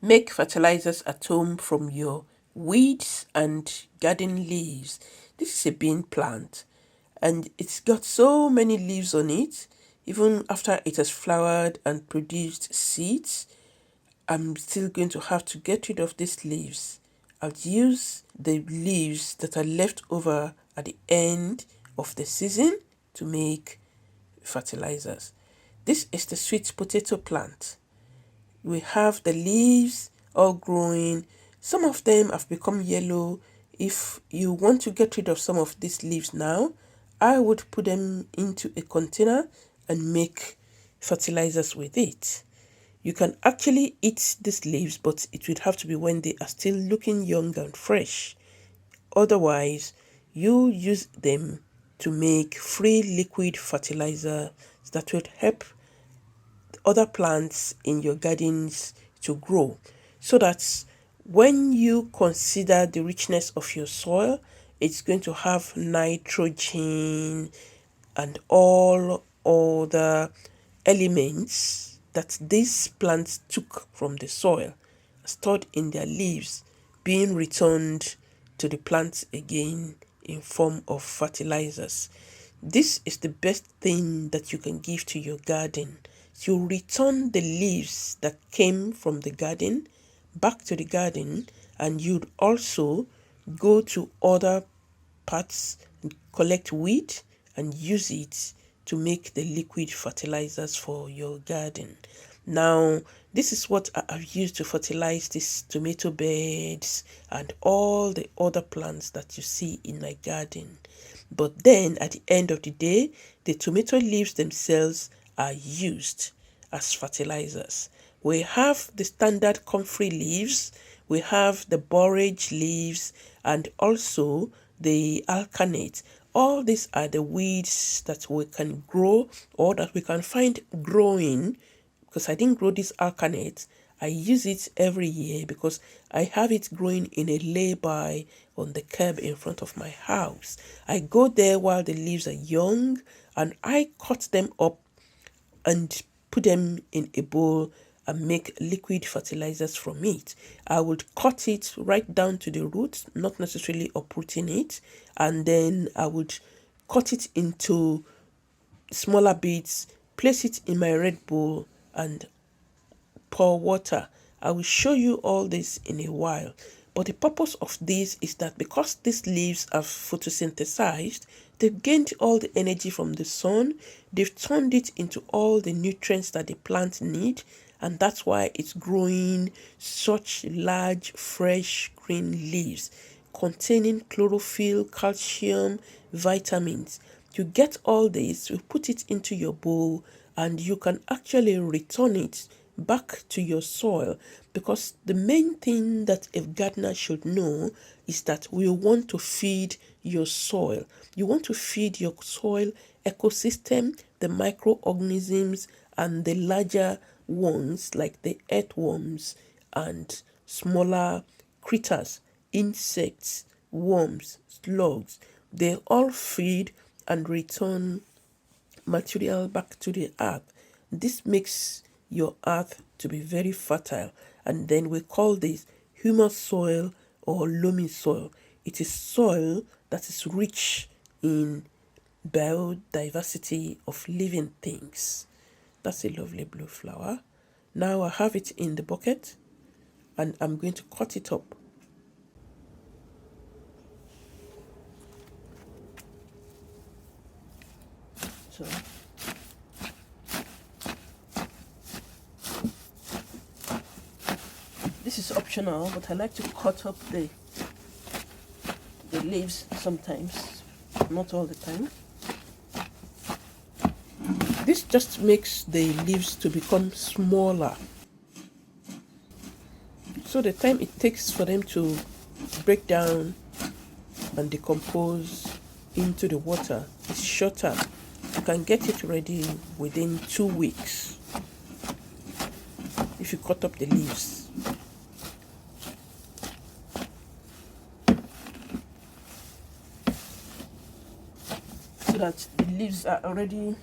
Make fertilizers at home from your weeds and garden leaves. This is a bean plant and it's got so many leaves on it. Even after it has flowered and produced seeds, I'm still going to have to get rid of these leaves. I'll use the leaves that are left over at the end of the season to make fertilizers. This is the sweet potato plant. We have the leaves all growing. Some of them have become yellow. If you want to get rid of some of these leaves now, I would put them into a container and make fertilizers with it. You can actually eat these leaves, but it would have to be when they are still looking young and fresh. Otherwise, you use them to make free liquid fertilizer that would help other plants in your gardens to grow, so that when you consider the richness of your soil, it's going to have nitrogen and all other elements that these plants took from the soil, stored in their leaves, being returned to the plants again in form of fertilizers. This is the best thing that you can give to your garden. You return the leaves that came from the garden back to the garden, and you'd also go to other parts and collect weed and use it to make the liquid fertilizers for your garden. Now, this is what I've used to fertilize these tomato beds and all the other plants that you see in my garden. But then at the end of the day, the tomato leaves themselves are used as fertilizers. We have the standard comfrey leaves, we have the borage leaves, and also the alkanate. All these are the weeds that we can grow or that we can find growing. Because I didn't grow this alkanate, I use it every year because I have it growing in a lay-by on the curb in front of my house. I go there while the leaves are young and I cut them up and put them in a bowl and make liquid fertilizers from it. I would cut it right down to the roots, not necessarily uprooting it, and then I would cut it into smaller bits, place it in my red bowl and pour water. I will show you all this in a while. But the purpose of this is that because these leaves are photosynthesized, they've gained all the energy from the sun, they've turned it into all the nutrients that the plant need, and that's why it's growing such large, fresh green leaves containing chlorophyll, calcium, vitamins. You get all this, you put it into your bowl, and you can actually return it back to your soil, because the main thing that a gardener should know is that we want to feed your soil. You want to feed your soil ecosystem, the microorganisms and the larger ones like the earthworms and smaller critters, insects, worms, slugs. They all feed and return material back to the earth. This makes your earth to be very fertile, and then we call this humus soil or loamy soil. It is soil that is rich in biodiversity of living things. That's a lovely blue flower. Now I have it in the bucket and I'm going to cut it up. So this is optional, but I like to cut up the leaves sometimes, not all the time. This just makes the leaves to become smaller. So the time it takes for them to break down and decompose into the water is shorter. You can get it ready within 2 weeks if you cut up the leaves. So that the leaves are already,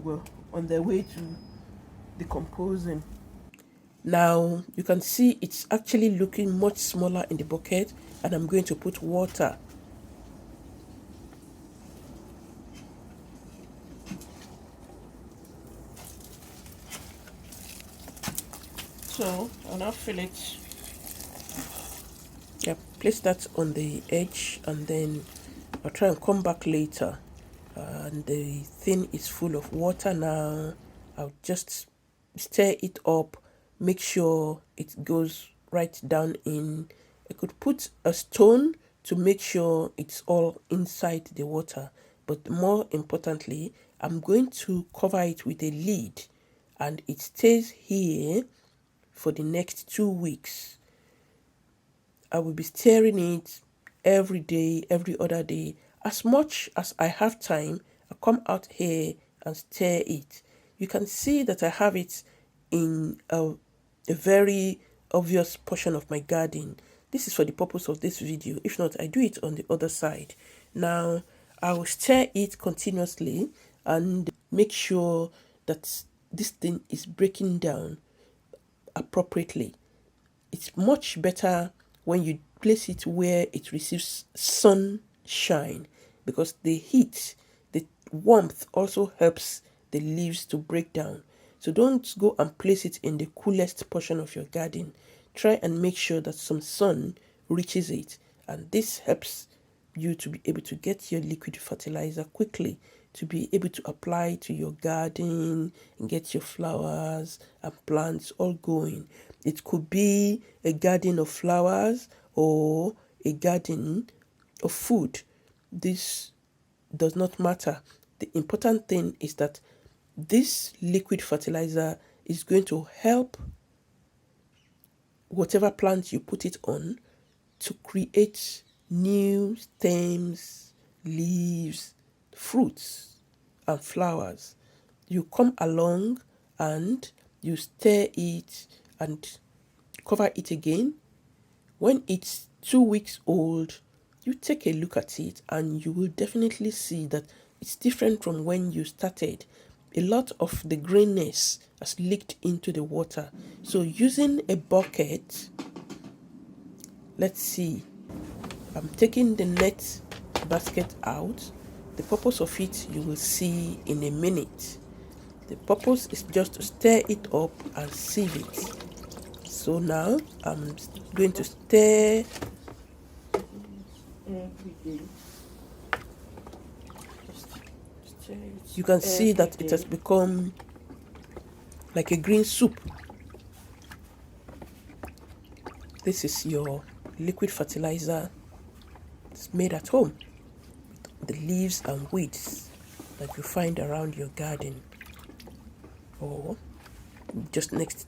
well, on their way to decomposing. Now you can see it's actually looking much smaller in the bucket, and I'm going to put water. So I'll now fill it. Yeah, place that on the edge, and then I'll try and come back later. And the thing is full of water now. I'll just stir it up, make sure it goes right down in. I could put a stone to make sure it's all inside the water, but more importantly, I'm going to cover it with a lid, and it stays here for the next 2 weeks. I will be stirring it every day, every other day. As much as I have time, I come out here and stir it. You can see that I have it in a very obvious portion of my garden. This is for the purpose of this video. If not, I do it on the other side. Now, I will stir it continuously and make sure that this thing is breaking down appropriately. It's much better when you place it where it receives sunshine, because the heat, the warmth also helps the leaves to break down. So don't go and place it in the coolest portion of your garden. Try and make sure that some sun reaches it, and this helps you to be able to get your liquid fertilizer quickly, to be able to apply to your garden and get your flowers and plants all going. It could be a garden of flowers or a garden of food. This does not matter. The important thing is that this liquid fertilizer is going to help whatever plant you put it on to create new stems, leaves, fruits, and flowers. You come along and you stir it and cover it again. When it's 2 weeks old, you take a look at it and you will definitely see that it's different from when you started. A lot of the greenness has leaked into the water. So using a bucket, let's see, I'm taking the net basket out. The purpose of it you will see in a minute. The purpose is just to stir it up and sieve it. So now I'm going to stir. You can see that it has become like a green soup. This is your liquid fertilizer. It's made at home. The leaves and weeds that you find around your garden or just next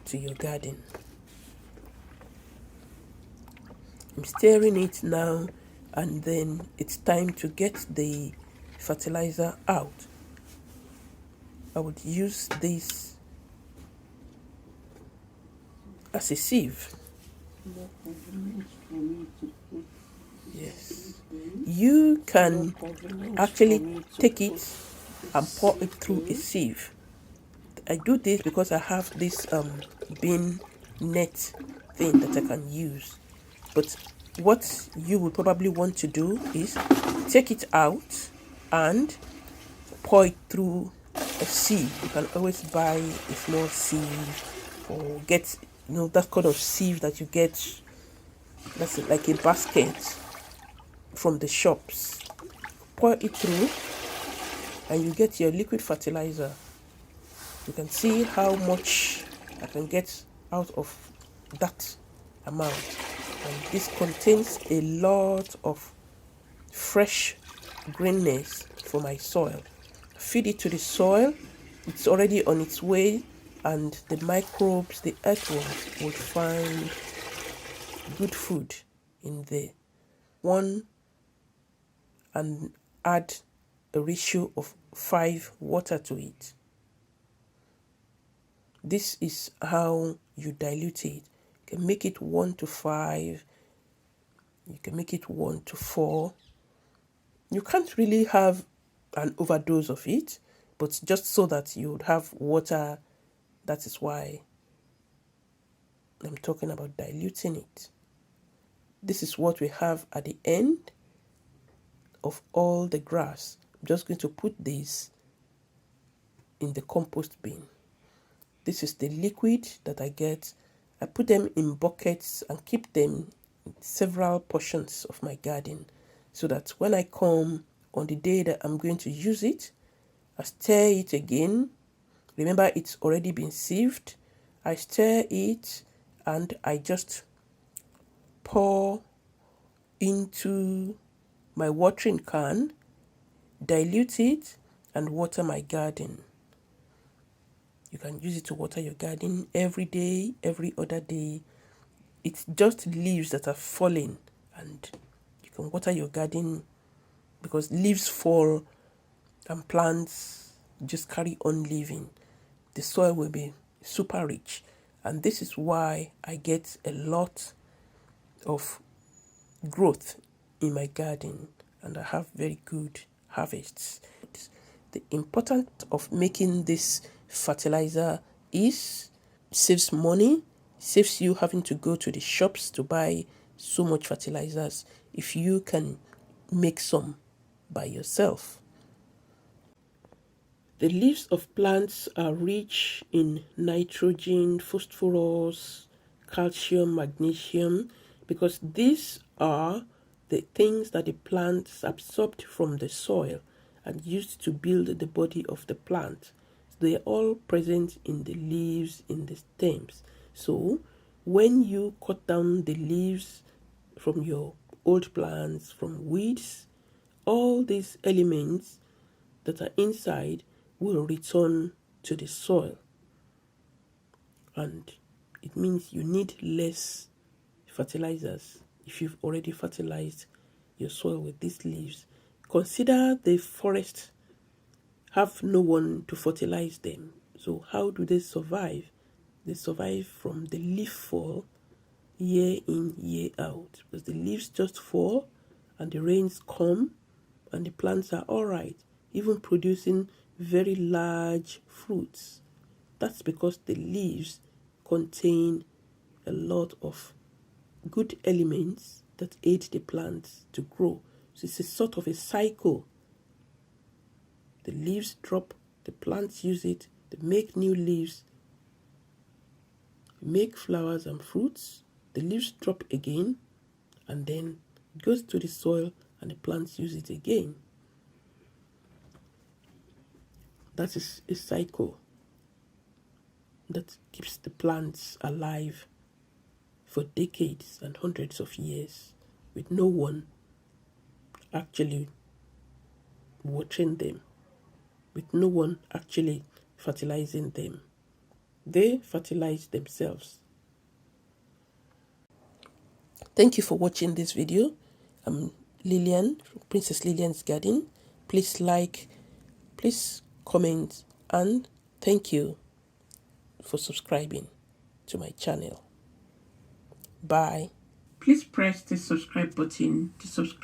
to your garden. I'm stirring it now, and then it's time to get the fertilizer out. I would use this as a sieve. Yes. You can actually take it and pour it through a sieve. I do this because I have this bin net thing that I can use. But what you will probably want to do is take it out and pour it through a sieve. You can always buy a small sieve or get that kind of sieve that you get, that's like a basket from the shops. Pour it through and you get your liquid fertilizer. You can see how much I can get out of that amount. And this contains a lot of fresh greenness for my soil. Feed it to the soil. It's already on its way, and the microbes, the earthworms, will find good food in there. And add a ratio of 5 water to it. This is how you dilute it. You can make it 1:5. You can make it 1:4. You can't really have an overdose of it, but just so that you would have water That is why I'm talking about diluting it. This is what we have at the end of all the grass. I'm just going to put this in the compost bin. This is the liquid that I get. I put them in buckets and keep them in several portions of my garden so that when I come on the day that I'm going to use it, I stir it again. Remember, it's already been sieved. I stir it and I just pour into my watering can, dilute it, and water my garden. You can use it to water your garden every day, every other day. It's just leaves that are falling, and you can water your garden because leaves fall and plants just carry on living. The soil will be super rich, and this is why I get a lot of growth in my garden and I have very good harvests. The importance of making this fertilizer is saves money, saves you having to go to the shops to buy so much fertilizers if you can make some by yourself. The leaves of plants are rich in nitrogen, phosphorus, calcium, magnesium, because these are the things that the plants absorbed from the soil and used to build the body of the plant. They are all present in the leaves, in the stems. So when you cut down the leaves from your old plants, from weeds, all these elements that are inside will return to the soil. And it means you need less fertilizers if you've already fertilized your soil with these leaves. Consider the forest have no one to fertilize them. So how do they survive? They survive from the leaf fall year in, year out. Because the leaves just fall and the rains come and the plants are all right, even producing very large fruits. That's because the leaves contain a lot of good elements that aid the plants to grow. So it's a sort of a cycle. The leaves drop, the plants use it, they make new leaves, make flowers and fruits, the leaves drop again, and then it goes to the soil and the plants use it again. That is a cycle that keeps the plants alive for decades and hundreds of years with no one actually watering them, with no one actually fertilizing them. They fertilize themselves. Thank you for watching this video. I'm Lillian from Princess Lillian's Garden. Please like, please comment, and thank you for subscribing to my channel. Bye. Please press the subscribe button to subscribe.